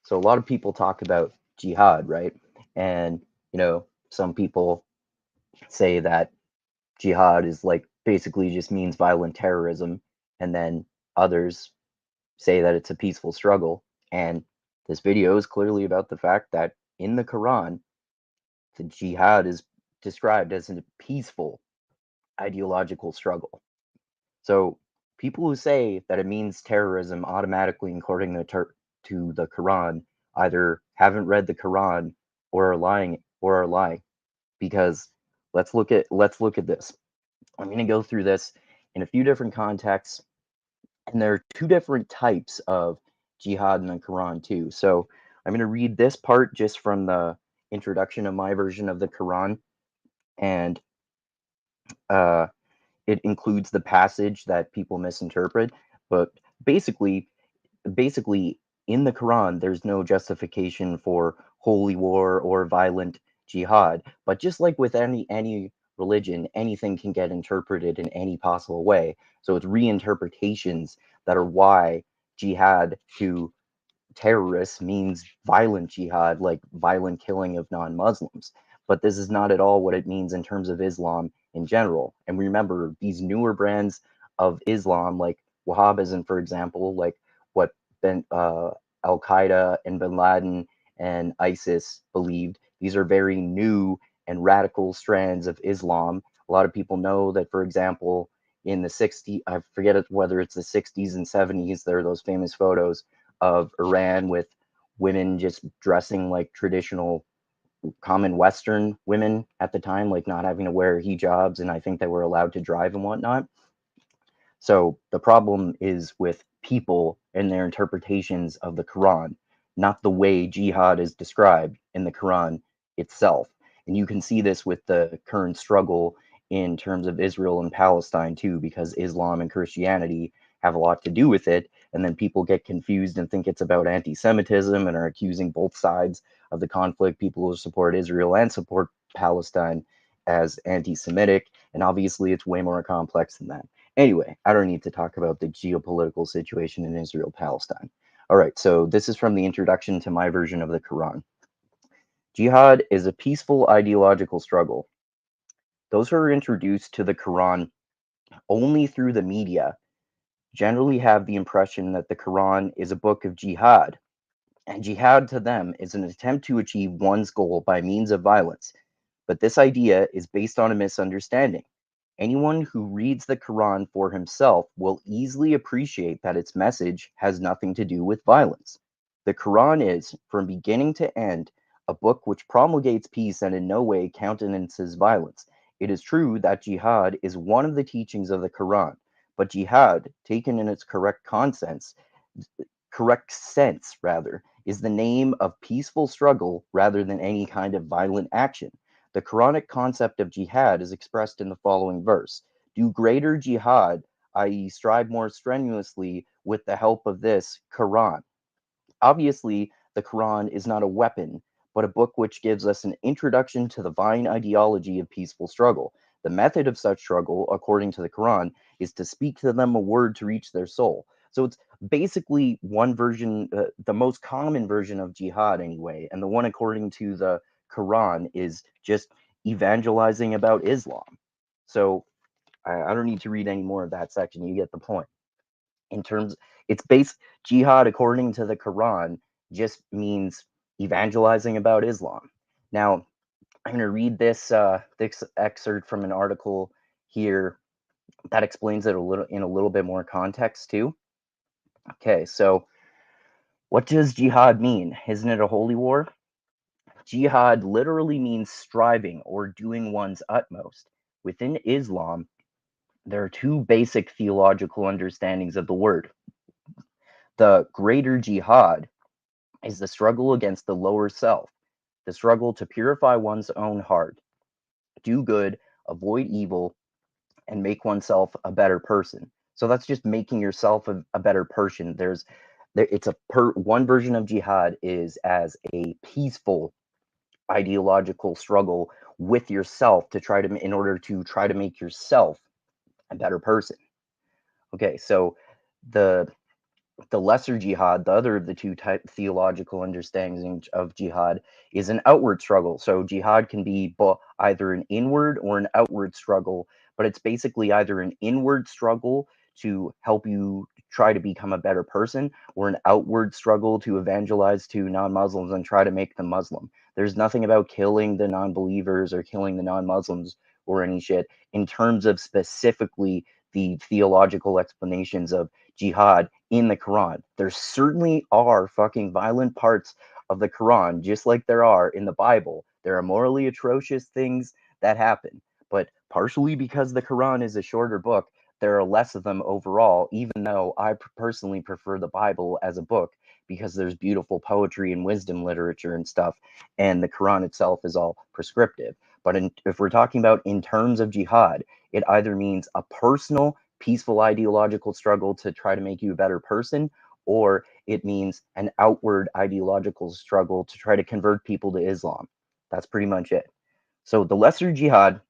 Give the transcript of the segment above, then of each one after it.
So a lot of people talk about jihad, right? And, some people say that jihad is like basically just means violent terrorism, and then others say that it's a peaceful struggle. And this video is clearly about the fact that in the Quran, the jihad is described as a peaceful ideological struggle. So people who say that it means terrorism automatically, according to the Quran, either haven't read the Quran or are lying. Because let's look at this. I'm going to go through this in a few different contexts, and there are two different types of jihad in the Quran too. So I'm going to read this part just from the introduction of my version of the Quran, and uh, it includes the passage that people misinterpret. But basically, basically in the Quran, there's no justification for holy war or violent jihad. But just like with any religion, anything can get interpreted in any possible way. So it's reinterpretations that are why jihad to terrorists means violent jihad, like violent killing of non-Muslims. But this is not at all what it means in terms of Islam in general. And remember, these newer brands of Islam, like Wahhabism, for example, like what Al Qaeda and Bin Laden and ISIS believed, these are very new and radical strands of Islam. A lot of people know that, for example, in the 60s, I forget whether it's the 60s and 70s, there are those famous photos of Iran with women just dressing like traditional common Western women at the time, like not having to wear hijabs, and I think they were allowed to drive and whatnot. So the problem is with people and their interpretations of the Quran, not the way jihad is described in the Quran itself. And you can see this with the current struggle in terms of Israel and Palestine too, because Islam and Christianity have a lot to do with it. And then people get confused and think it's about anti Semitism and are accusing both sides of the conflict, people who support Israel and support Palestine, as anti Semitic. And obviously, it's way more complex than that. Anyway, I don't need to talk about the geopolitical situation in Israel Palestine. All right, so this is from the introduction to my version of the Quran. Jihad is a peaceful ideological struggle. Those who are introduced to the Quran only through the media generally have the impression that the Quran is a book of jihad, and jihad to them is an attempt to achieve one's goal by means of violence. But this idea is based on a misunderstanding. Anyone who reads the Quran for himself will easily appreciate that its message has nothing to do with violence. The Quran is, from beginning to end, a book which promulgates peace and in no way countenances violence. It is true that jihad is one of the teachings of the Quran, but jihad, taken in its correct sense rather, is the name of peaceful struggle rather than any kind of violent action. The Quranic concept of jihad is expressed in the following verse: do greater jihad, i.e., strive more strenuously with the help of this Quran. Obviously, the Quran is not a weapon, but a book which gives us an introduction to the divine ideology of peaceful struggle. The method of such struggle, according to the Quran, is to speak to them a word to reach their soul. So it's basically one version, the most common version of jihad, anyway. And the one according to the Quran is just evangelizing about Islam. So I don't need to read any more of that section. You get the point. In terms, it's based jihad according to the Quran just means evangelizing about Islam. Now, I'm going to read this excerpt from an article here that explains it a little bit more context too. Okay, so what does jihad mean? Isn't it a holy war? Jihad literally means striving or doing one's utmost. Within Islam, there are two basic theological understandings of the word. The greater jihad is the struggle against the lower self, the struggle to purify one's own heart, do good, avoid evil, and make oneself a better person. So that's just making yourself a better person. It's one version of jihad is as a peaceful ideological struggle with yourself in order to try to make yourself a better person. Okay, so the The lesser jihad, the other of the two type theological understandings of jihad, is an outward struggle. So jihad can be either an inward or an outward struggle, but it's basically either an inward struggle to help you try to become a better person, or an outward struggle to evangelize to non-Muslims and try to make them Muslim. There's nothing about killing the non-believers or killing the non-Muslims or any shit in terms of specifically the theological explanations of jihad in the Quran. There certainly are fucking violent parts of the Quran, just like there are in the Bible. There are morally atrocious things that happen, but partially because the Quran is a shorter book, there are less of them overall, even though I personally prefer the Bible as a book because there's beautiful poetry and wisdom literature and stuff, and the Quran itself is all prescriptive. But if we're talking about in terms of jihad, it either means a personal peaceful ideological struggle to try to make you a better person, or it means an outward ideological struggle to try to convert people to Islam. That's pretty much it. So the lesser jihad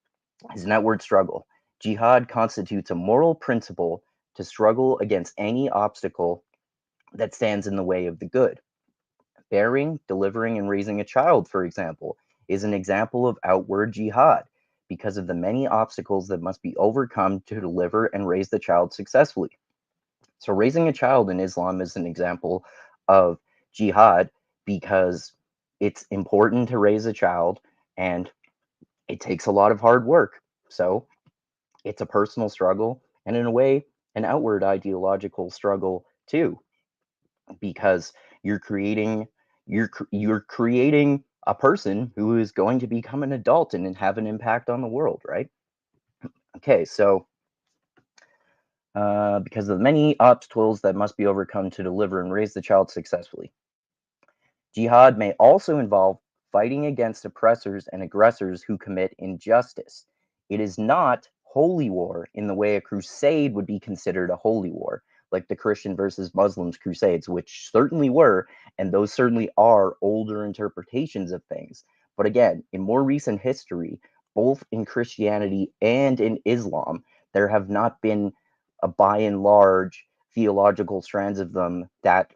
is an outward struggle. Jihad constitutes a moral principle to struggle against any obstacle that stands in the way of the good. Bearing, delivering, and raising a child, for example, is an example of outward jihad because of the many obstacles that must be overcome to deliver and raise the child successfully. So, raising a child in Islam is an example of jihad because it's important to raise a child and it takes a lot of hard work. So, it's a personal struggle and, in a way, an outward ideological struggle too, because you're creating a person who is going to become an adult and have an impact on the world, right? Okay, so because of the many obstacles that must be overcome to deliver and raise the child successfully. Jihad may also involve fighting against oppressors and aggressors who commit injustice. It is not holy war in the way a crusade would be considered a holy war, like the Christian versus Muslims crusades, which certainly were, and those certainly are older interpretations of things. But again, in more recent history, both in Christianity and in Islam, there have not been by and large theological strands of them that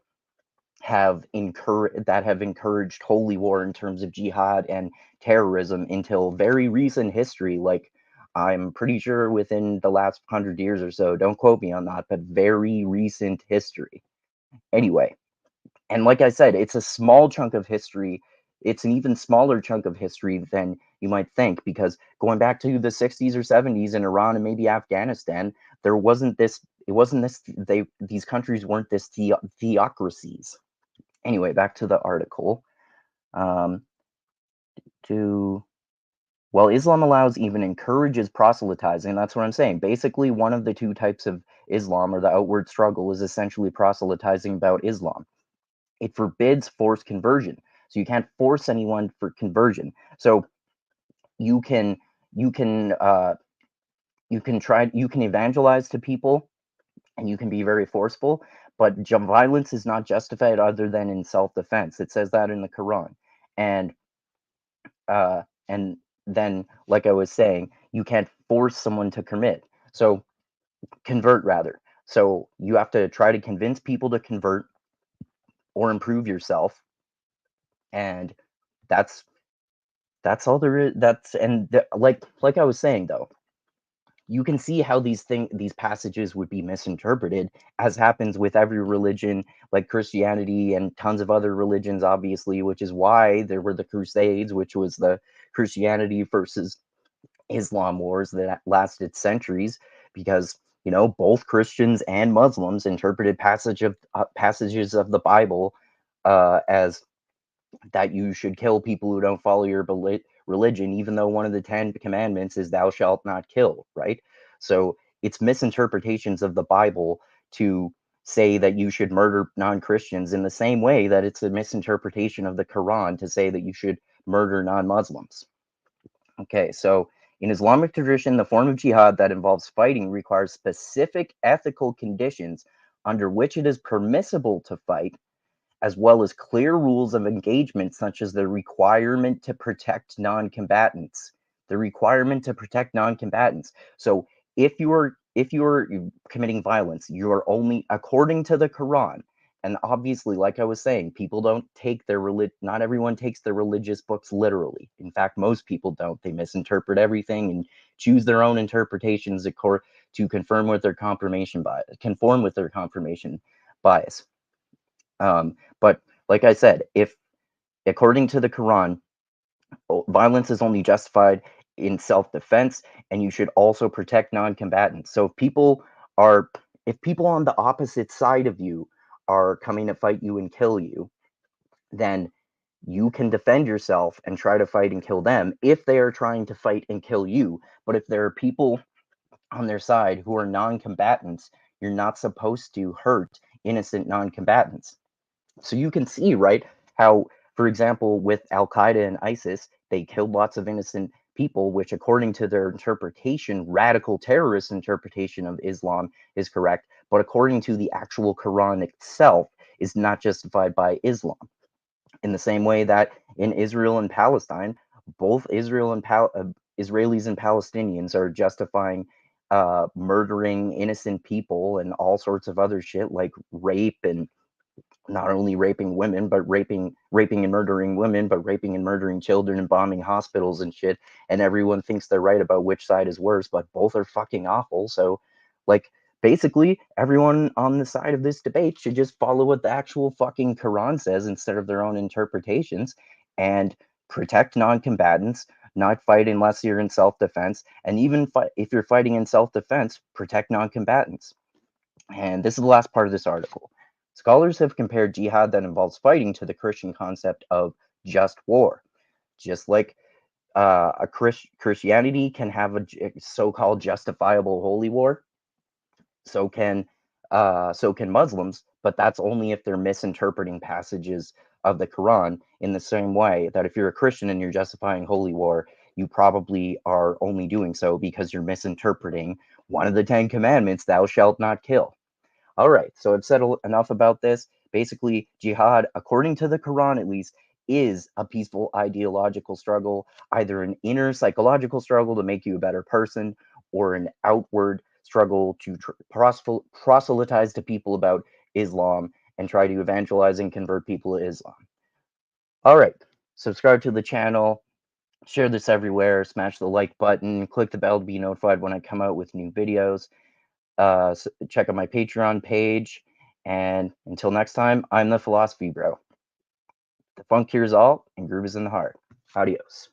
have encouraged holy war in terms of jihad and terrorism until very recent history. Like, I'm pretty sure within the last 100 years or so, don't quote me on that, but very recent history. Anyway, and like I said, it's a small chunk of history. It's an even smaller chunk of history than you might think, because going back to the 60s or 70s in Iran and maybe Afghanistan, there wasn't this. It wasn't this. These countries weren't this theocracies. Anyway, back to the article. Um, to While Islam allows, even encourages proselytizing, that's what I'm saying. Basically, one of the two types of Islam, or the outward struggle, is essentially proselytizing about Islam. It forbids forced conversion, so you can't force anyone for conversion. So you can you can you can evangelize to people, and you can be very forceful, but violence is not justified other than in self-defense. It says that in the Quran. And uh, and then, like I was saying, you can't force someone to convert rather. So you have to try to convince people to convert or improve yourself, and that's that's all there is. Like I was saying though, you can see how these passages would be misinterpreted, as happens with every religion, like Christianity and tons of other religions, obviously, which is why there were the Crusades, which was the Christianity versus Islam wars that lasted centuries, because both Christians and Muslims interpreted passages of the Bible as that you should kill people who don't follow your religion, even though one of the 10 commandments is thou shalt not kill, right? So it's misinterpretations of the Bible to say that you should murder non-Christians, in the same way that it's a misinterpretation of the Quran to say that you should murder non-Muslims. Okay, so in Islamic tradition, the form of jihad that involves fighting requires specific ethical conditions under which it is permissible to fight, as well as clear rules of engagement, such as the requirement to protect non-combatants. The requirement to protect non-combatants. So if you are if you're committing violence, you're only according to the Quran. And obviously, like I was saying, people don't take their not everyone takes their religious books literally. In fact, most people don't. They misinterpret everything and choose their own interpretations to conform with their confirmation bias. But like I said, if according to the Quran, violence is only justified in self-defense, and you should also protect non-combatants. So are if people on the opposite side of you are coming to fight you and kill you, then you can defend yourself and try to fight and kill them if they are trying to fight and kill you. But if there are people on their side who are non-combatants, you're not supposed to hurt innocent non-combatants. So you can see, right, how, for example, with Al Qaeda and ISIS, they killed lots of innocent people, which, according to their interpretation, radical terrorist interpretation of Islam, is correct. But according to the actual Quran itself, is not justified by Islam. In the same way that in Israel and Palestine, both Israelis and Palestinians are justifying murdering innocent people and all sorts of other shit like rape, and not only raping women, but raping and murdering women, but raping and murdering children and bombing hospitals and shit. And everyone thinks they're right about which side is worse, but both are fucking awful. So, like, basically, everyone on the side of this debate should just follow what the actual fucking Quran says instead of their own interpretations, and protect non-combatants, not fight unless you're in self-defense, and even if you're fighting in self-defense, protect non-combatants. And this is the last part of this article. Scholars have compared jihad that involves fighting to the Christian concept of just war. Just like Christianity can have a so-called justifiable holy war, so can Muslims, but that's only if they're misinterpreting passages of the Quran, in the same way that if you're a Christian and you're justifying holy war, you probably are only doing so because you're misinterpreting one of the 10 commandments, thou shalt not kill. All right, so I've said enough about this. Basically, jihad, according to the Quran at least, is a peaceful ideological struggle, either an inner psychological struggle to make you a better person, or an outward struggle to proselytize to people about Islam and try to evangelize and convert people to Islam. All right, subscribe to the channel, share this everywhere, smash the like button, click the bell to be notified when I come out with new videos. Check out my Patreon page. And until next time, I'm the Philosophy Bro. The funk cures all, and groove is in the heart. Adios.